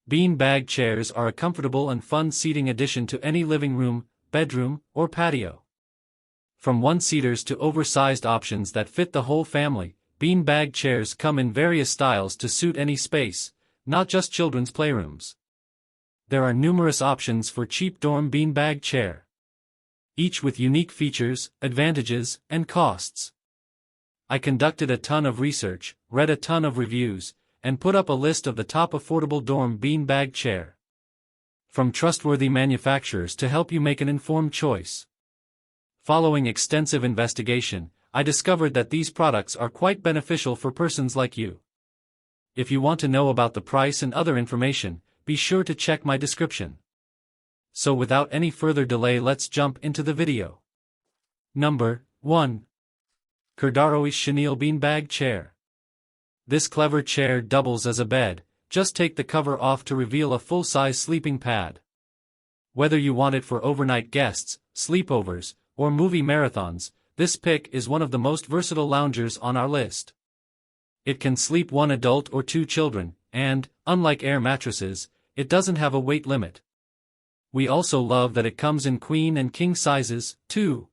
Beanbag chairs are a comfortable and fun seating addition to any living room, bedroom, or patio. From one-seaters to oversized options that fit the whole family, beanbag chairs come in various styles to suit any space, not just children's playrooms. There are numerous options for cheap dorm beanbag chair, each with unique features, advantages, and costs. I conducted a ton of research, read a ton of reviews, and put up a list of the top affordable dorm beanbag chair from trustworthy manufacturers to help you make an informed choice. Following extensive investigation, I discovered that these products are quite beneficial for persons like you. If you want to know about the price and other information, be sure to check my description. So without any further delay, let's jump into the video. Number 1. CordaRoy Chenille Beanbag Chair. This clever chair doubles as a bed. Just take the cover off to reveal a full-size sleeping pad. Whether you want it for overnight guests, sleepovers, or movie marathons, this pick is one of the most versatile loungers on our list. It can sleep one adult or two children, and, unlike air mattresses, it doesn't have a weight limit. We also love that it comes in queen and king sizes, too.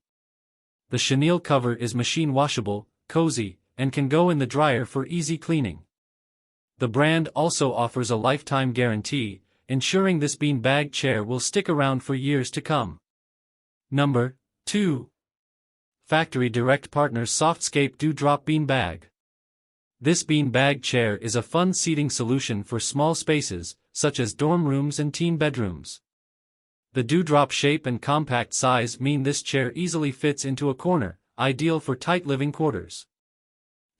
The chenille cover is machine washable, cozy, and can go in the dryer for easy cleaning. The brand also offers a lifetime guarantee, ensuring this beanbag chair will stick around for years to come. Number 2. Factory Direct Partners SoftScape Dewdrop Beanbag. This beanbag chair is a fun seating solution for small spaces, such as dorm rooms and teen bedrooms. The dewdrop shape and compact size mean this chair easily fits into a corner, ideal for tight living quarters.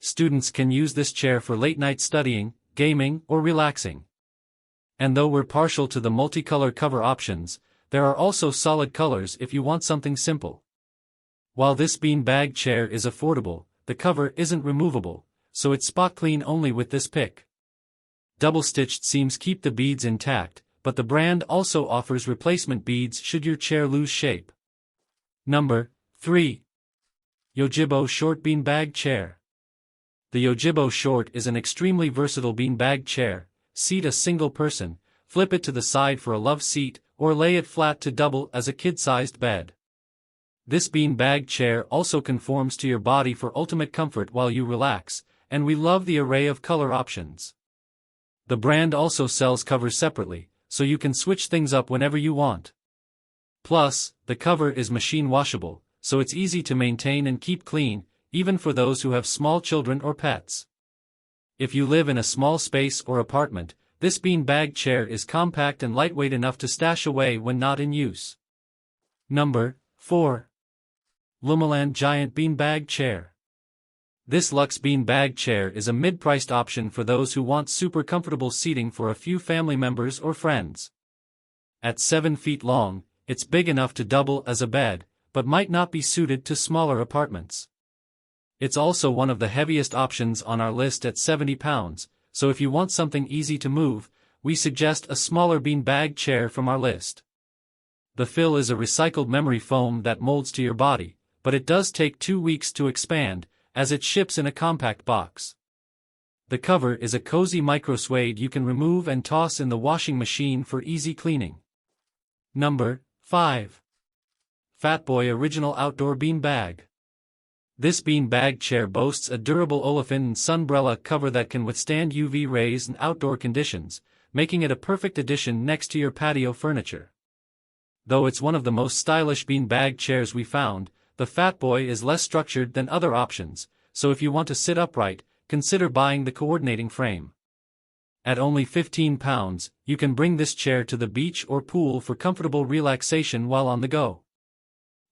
Students can use this chair for late-night studying, gaming, or relaxing. And though we're partial to the multicolor cover options, there are also solid colors if you want something simple. While this beanbag chair is affordable, the cover isn't removable, so it's spot clean only with this pick. Double-stitched seams keep the beads intact, but the brand also offers replacement beads should your chair lose shape. Number 3. Yogibo Short Beanbag Chair. The Yogibo Short is an extremely versatile beanbag chair. Seat a single person, flip it to the side for a love seat, or lay it flat to double as a kid-sized bed. This beanbag chair also conforms to your body for ultimate comfort while you relax, and we love the array of color options. The brand also sells covers separately, so you can switch things up whenever you want. Plus, the cover is machine washable, so it's easy to maintain and keep clean, even for those who have small children or pets. If you live in a small space or apartment, this beanbag chair is compact and lightweight enough to stash away when not in use. Number 4. Lumaland Giant Beanbag Chair. This luxe beanbag chair is a mid-priced option for those who want super comfortable seating for a few family members or friends. At 7 feet long, it's big enough to double as a bed, but might not be suited to smaller apartments. It's also one of the heaviest options on our list at 70 pounds, so if you want something easy to move, we suggest a smaller beanbag chair from our list. The fill is a recycled memory foam that molds to your body, but it does take 2 weeks to expand, as it ships in a compact box. The cover is a cozy micro-suede you can remove and toss in the washing machine for easy cleaning. Number 5. Fatboy Original Outdoor Beanbag. This beanbag chair boasts a durable olefin sunbrella cover that can withstand UV rays and outdoor conditions, making it a perfect addition next to your patio furniture. Though it's one of the most stylish beanbag chairs we found, the Fatboy is less structured than other options, so if you want to sit upright, consider buying the coordinating frame. At only 15 pounds, you can bring this chair to the beach or pool for comfortable relaxation while on the go.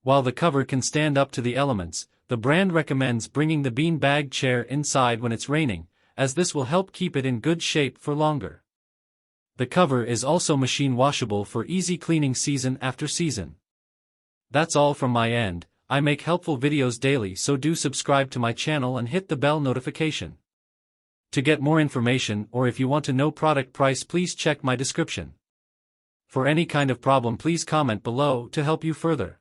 While the cover can stand up to the elements, the brand recommends bringing the beanbag chair inside when it's raining, as this will help keep it in good shape for longer. The cover is also machine washable for easy cleaning season after season. That's all from my end. I make helpful videos daily, so do subscribe to my channel and hit the bell notification. To get more information or if you want to know product price, please check my description. For any kind of problem, please comment below to help you further.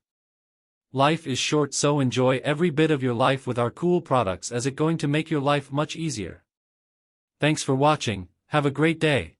Life is short, so enjoy every bit of your life with our cool products, as it's going to make your life much easier. Thanks for watching. Have a great day.